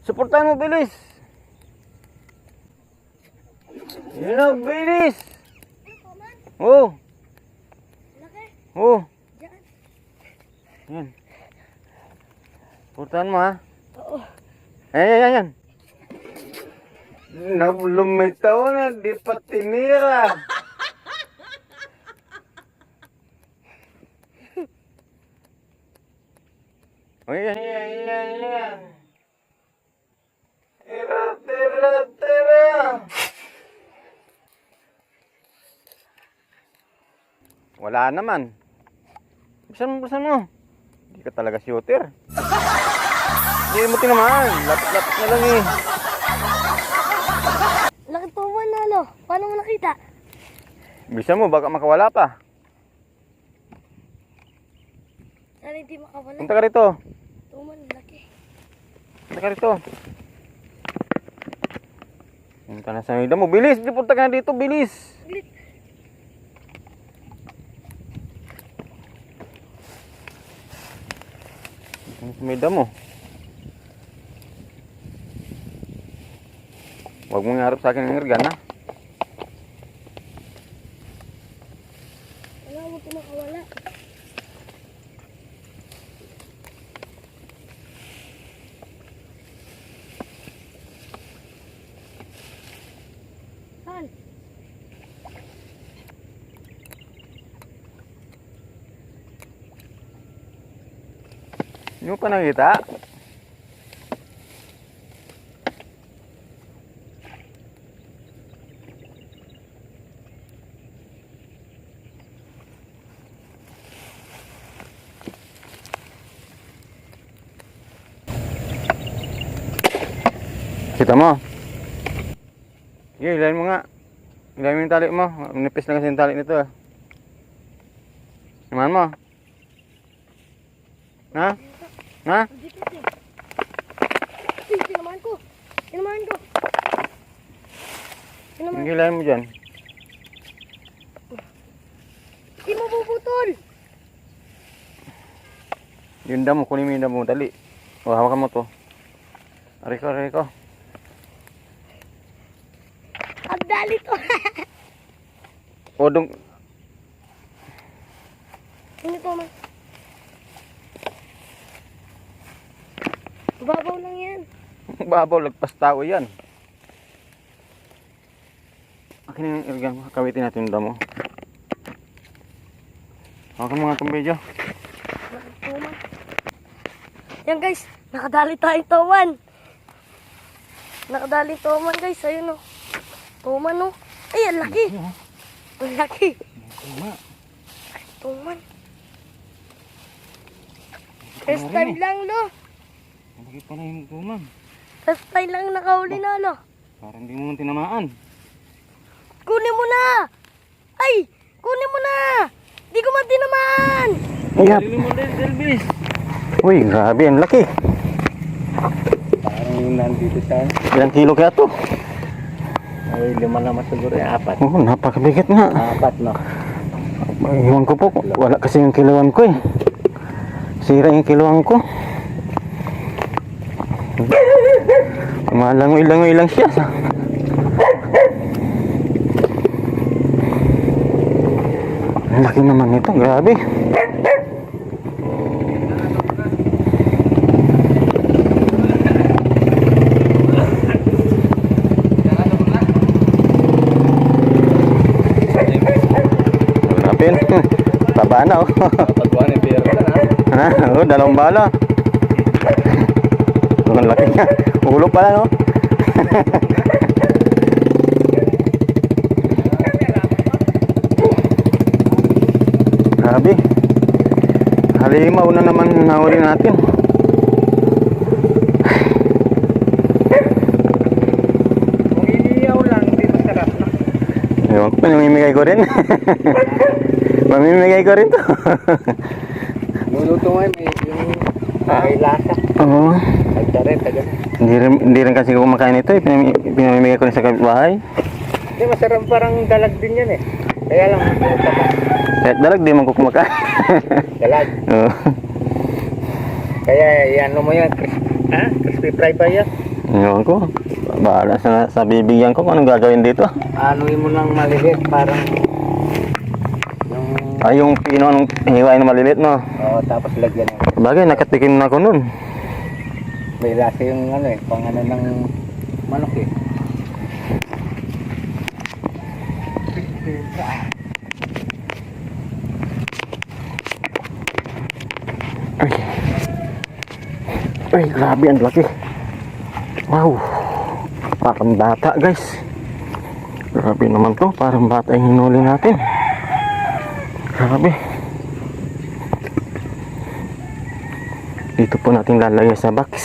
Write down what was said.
Suportahan mo, bilis. Yun na, bilis. Oh. Oh. Yan. Suportahan mo, ha? Oo. Ayan. Lumitaw na, di pa tinira. Ayan. Tira. Wala naman. Buksan mo. Hindi ka talaga shooter. Hindi mo tinamaan. Lapit na lang eh. Laki tuman na, lo. Paano mo nakita? Bisa mo, baka makawala pa. Sana hindi makawala. Punta ka rito. Tuman, laki. Punta ka rito. Punta na sa mida mo. Bilis! Punta ka na dito. Bilis! Ulit. Sa mida mo. Huwag mong iharap sa akin ng irgan, ha? Wala mo ito makawala. Saan? Hindi mo pa nakita? Kita mo? Sige, ilayin mo nga. Ilayin mo yung tali mo. Nipis na kasi yung tali nito. Naman mo? Ha? Dikit eh. Ay, tinamaan ko. Sige, ilayin mo dyan. Hindi mo puputol. Yung damo, kunin mo yung damo. Dali. O, hawakan mo to. Aray ko. Ang dali to. O, dong. Ano to, man? Babaw lang yan. Babaw, lagpas tao yan. Akin yung irgan mo. Kawitin natin yung damo. Hawakan mo nga itong video. Tuman. Yan guys, nakadali tayo tuman. Nakadali tuman guys, ayun o. Tuman o. Ay, ang laki. Ang laki. Tuman. First time lang lo. Lagi pa na yung tuman. First time lang nakahuli na lo. Parang hindi mo tinamaan. Kunin mo na. Ay, kunin mo na. Di ko matinaman. Ayap. Bilis. Uy, grabe, ang laki. Parang yung nandito sa... Ilang kilo kaya to? Ay, 5 naman siguro yung 4. Oo, napakabigat nga. 4, no? Iwan ko po, wala kasi yung kiluan ko eh. Sira yung kiluan ko. Malangoy lang siya. Ang laki naman nito, grabe. Taba na oh. Pagbuhan yung pera na, ha? Ha? Oo, dalawang bala. Ang laki niya. Ulo pala no. Grabe. Halimaw na naman nahuli natin. Kung iniyaw lang, hindi masarap, no? Ewan ko, namimigay ko rin. Mamimigay ko rin to. Luluto ngayon, may lasa. Oo. Nagtaret, agad. Hindi rin kasi kumakain ito eh. Pinamimigay ko rin sa kapitbahay. Hindi, masarap parang dalag din yan eh. Kaya lang, Kahit dalag, di man ko kumakain. dalag. Oo. Kaya yan mo yan, crispy fry ba yan? Ewan ko. Bahala sa bibigyan ko kung anong gagawin dito. Anuin mo ng maliliit, parang yung, Ay, yung pino ng hiwain na maliliit, no? tapos lagyan ng Bagay, nakatikim na ako nun. may lasa yung ano eh, pang ano ng manok eh. Ay. Ay, grabe, ang laki. Wow. Parang bata, guys. Grabe naman to. Parang bata yung hinuli natin. Grabe. Dito po natin lalagay sa box.